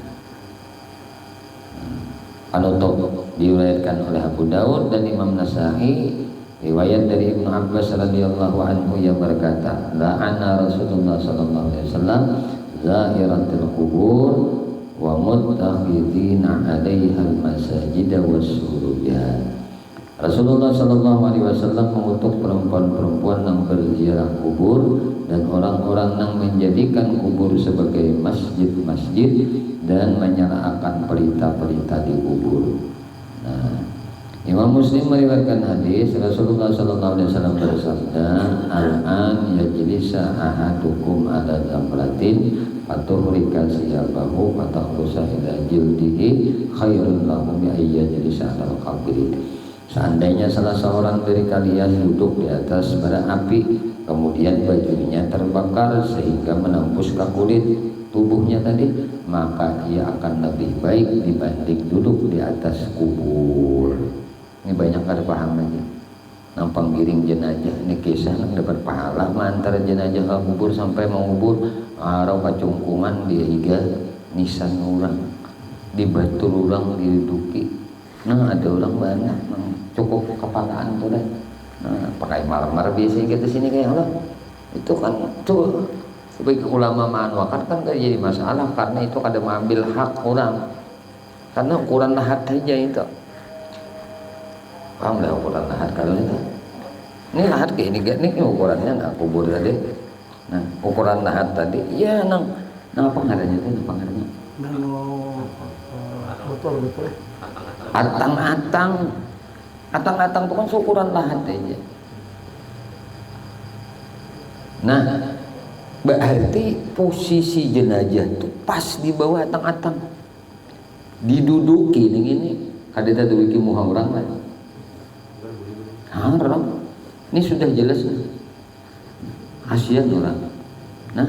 penutup diriwayatkan oleh Abu Daud dan Imam Nasa'i riwayat dari Ibnu Abbas radhiyallahu anhu yang berkata, la'ana Rasulullah sallallahu alaihi wasallam zahiratil qubur wa muttakhidina 'alaiha al-masajid was-surujan. Rasulullah sallallahu alaihi wasallam mengutuk perempuan-perempuan yang berziarah kubur dan orang-orang yang menjadikan kubur sebagai masjid-masjid dan menyalakan pelita-pelita di kubur. Nah, Imam Muslim meriwayatkan hadis Rasulullah sallallahu alaihi wasallam bersabda, "Al-an yajlisa ahadukum ala zamratin fatuhrika siyabahu fatakhrusa ila jildihi khairun lahu min ayyajlisa ala al-qabri." Seandainya salah seorang dari kalian duduk di atas bara api, kemudian bajunya terbakar sehingga menembus ke kulit tubuhnya tadi, maka ia akan lebih baik dibanding duduk di atas kubur. Ini banyak ada paham lagi. Nampang giring jenazah, ini kisah dapat pahala mantar jenazah ke kubur sampai mengubur arau kacungkungan dia higa nisan orang di batu orang diduduki. Nah ada orang banyak cukup kepalaan tuh deh. Nah pakai marmer biasanya kita sini kayak Allah itu kan tuh sebagai ulama manwakat kan gak jadi masalah karena itu ada mengambil hak orang karena ukuran lahat aja itu paham lah ukuran lahat kalau itu ini lahat kayak ini ukurannya nah kubur tadi nah ukuran lahat tadi ya nang apa ngaranya itu apa ngaranya betul atang-atang itu kan ukuran lahat aja. Nah berarti posisi jenazah itu pas di bawah atang-atang diduduki ini kada duduki muha orang lah haram ini sudah jelas kasihan orang Nah,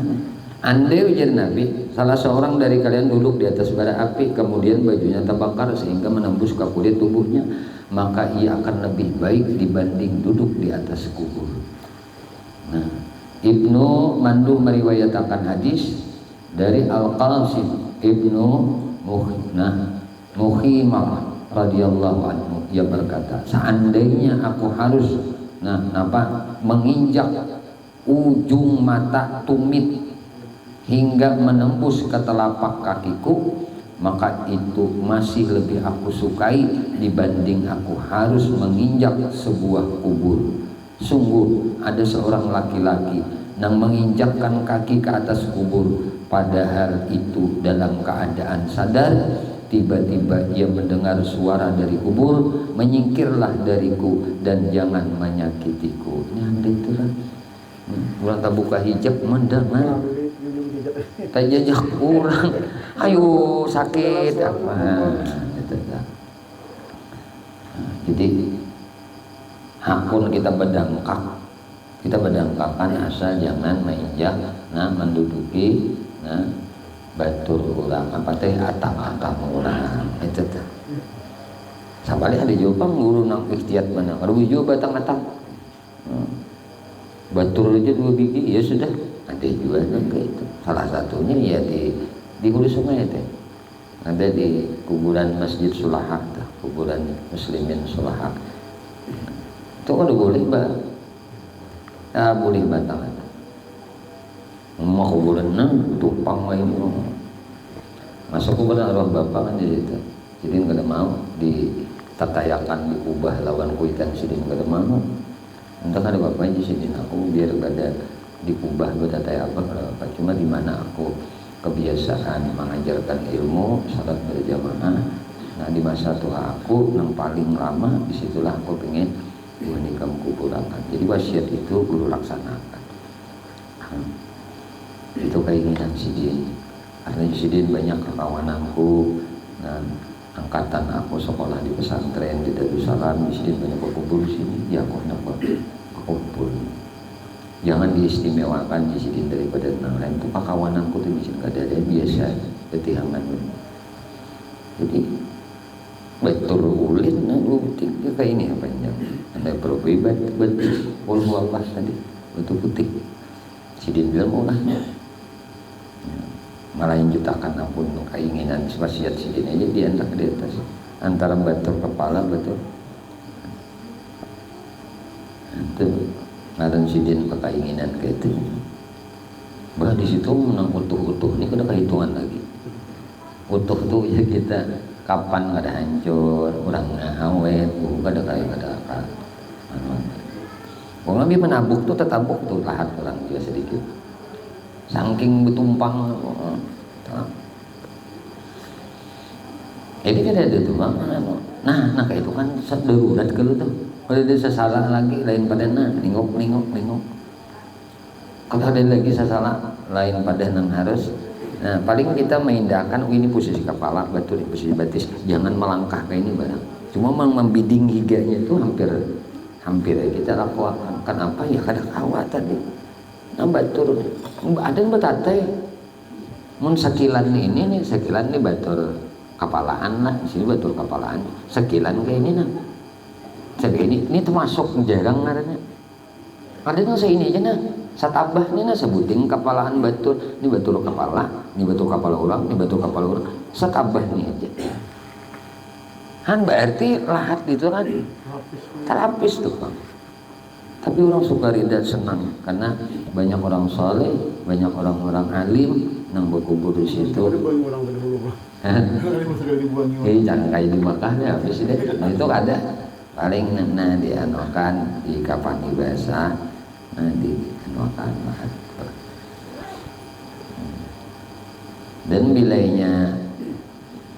andai ujar Nabi, salah seorang dari kalian duduk di atas bara api, kemudian bajunya terbakar sehingga menembus ke kulit tubuhnya, maka ia akan lebih baik dibanding duduk di atas kubur. Nah, Ibnu Mandum meriwayatkan hadis dari Al-Qasim Ibnu Muhimah radhiyallahu anhu, ia berkata, seandainya aku harus menginjak ujung mata tumit hingga menembus ke telapak kakiku, maka itu masih lebih aku sukai dibanding aku harus menginjak sebuah kubur. Sungguh ada seorang laki-laki yang menginjakkan kaki ke atas kubur, padahal itu dalam keadaan sadar. Tiba-tiba ia mendengar suara dari kubur, menyingkirlah dariku dan jangan menyakitiku. Ini anda itu kan kurang tak buka hijab mendengar tak jajak kurang, ayo sakit apa. Jadi hakun kita berdangkakan asal jangan menginjak, menduduki, batur ulang apa teh atap ulang itu teh. Sabali ada jawaban guru nang ikhtiat mana, kalau juga batang atap. Batur aja 2 biji ya sudah, ada juga kayak itu. Salah satunya ya di hulu sungai teh. Ada di kuburan Masjid Sulahak, kuburan Muslimin Sulahak. Itu kan boleh boleh batang atap. Mau kuburan tumpang main masuk kuburan arwah bapak kan di situ. Jadi nggak mau ditatayakan diubah lawan kuitan sidin nggak mau. Entah ada bapaknya di sini aku biar ada diubah bertatayak apa kalau bapak. Cuma di mana aku kebiasaan mengajarkan ilmu salat berjamaah. Nah di masa tua aku yang paling lama disitulah aku pengen menikam kuburan. Jadi wasiat itu guru laksanakan. Itu keinginan sidin. Karena sidin banyak kawananku, angkatan aku sekolah di pesantren di Darussalam, sidin banyak berkumpul di sini. Ya aku hendak berkumpul. Jangan diistimewakan di sidin daripada yang lain. Itu kawananku tuh bisa nggak ada biasa ketihangan. Jadi betul ulin, kayak ini apa yang ada berobat betul Allah tadi betul putih. Sidin bilang mau lah. Malah yang jutaan ampun keinginan wasiat sidin aja diantar di atas antara batur kepala betul itu ngaran sidin keinginan kayak itu bah di situ menang utuh ini udah kehitungan lagi utuh tuh ya kita kapan ada hancur orang awet ada kayak ada apa orang lebih menabuk tuh tetabuk tuh lahat orang dia sedikit saking betumpang. Jadi kan ada tuh bang, nah kayak itu kan darurat kalau tuh kalau ada sasalah lagi lain pada nengok. Kalau ada lagi sasalah lain pada nang harus. Nah paling kita mengindahkan ini posisi kepala betul posisi batis, jangan melangkah ke ini barang. Cuma membidding higanya itu hampir kita lakukan. Kenapa ya kadang awat tadi. Nah batur ada yang bertatai mun sakilan ini sakilan ini batur kapalaan lah di sini batur kapalaan sakilan kayak ini ini termasuk jarang ngaranya ada yang saya ini aja satabah ini sebutin kapalaan batur ini batur kepala ini batur kepala orang ini batur kepala orang satabah ini aja kan berarti lahat gitu kan terapis tuh bang. Tapi orang suka rida senang karena banyak orang soleh, banyak orang-orang alim yang berkubur di situ. Jangan kayak di Makkah deh, habis deh. Nah, itu ada paling dianokan di kapani basah, dianokan mahat. Dan bilainya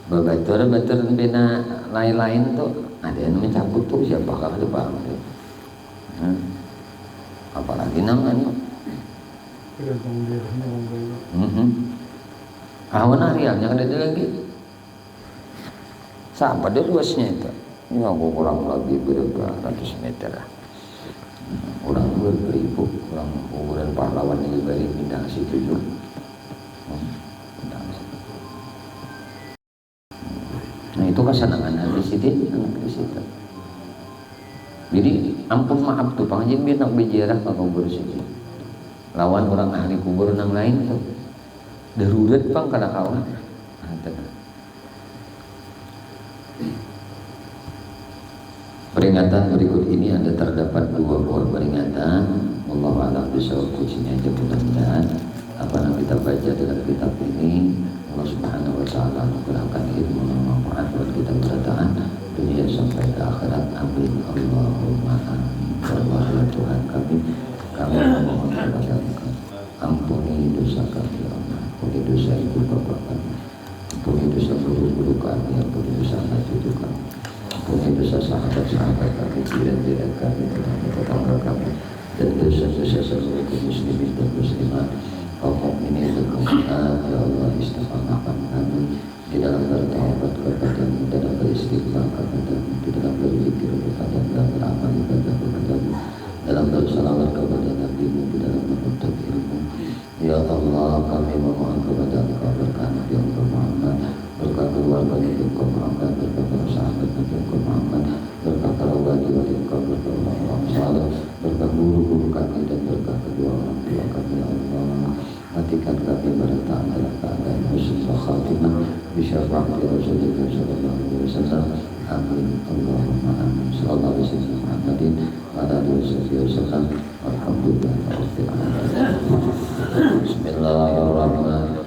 batur bina lain-lain tuh ada yang mencabut tuh siapa kalau itu bang. Apalagi namanya awan arealnya kan ada lagi sampai ada luasnya itu ya kurang lebih berapa ratus meter lah orang beribu orang ukuran pahlawan ini balik bintang si 7 bintang si. Nah itu kesenangan habis itu anak di situ. Jadi ampun maaf tuh panjang biar nak berjarak ke kubur sini lawan orang ahli kubur yang lain tuh darurat pang kada kawan. Peringatan berikut ini ada terdapat 2 buah peringatan. Allah alam bisa kuncinya aja mudah-mudahan apa yang kita baca dalam kitab ini Allah Subhanahu wa taala memberikan ilmu yang manfaat buat kita bertahan dunia sampai ke akhirat. Amin Allahumma amin. Ya Tuhan kami memohon kepada Engkau ampuni dosa kami ya Allah, ampuni dosa ibu bapak kami, ampuni dosa guru-guru kami, ampuni dosa anak cucu kami, ampuni dosa sahabat-sahabat kami, jiran-jiran kami, tetangga kami, dan dosa-dosa seluruh kaum muslimin dan muslimat. Ini berkenan ya Allah, istiqamahkan kami di dalam bertaubat kepadamu, di dalam beristighfar kepadamu, di dalam berzikir kepadamu, dalam beramal ibadah kepadamu, dalam bersalawat kepada Nabi-Mu, di dalam menuntut ilmu. Ya Allah, kami memohon kepada Engkau berkah Nabi Engkau Muhammad, berkah keluarga Nabi Engkau Muhammad, berkah para sahabat Nabi Engkau Muhammad, berkah para wali-wali Engkau, berkah orang-orang saleh, berkah guru-guru kami dan berkah kedua orang tua kami ya Allah. Matikan kami bertahan dalam keadaan husnul khatimah bisyafaati Rasulullah sallallahu alaihi wasallam. Amin Allahumma amin. Sallallahu alaihi wasallam Muhammadin wa ala alihi wasallam. Alhamdulillah rabbil alamin. Bismillahirrahmanirrahim.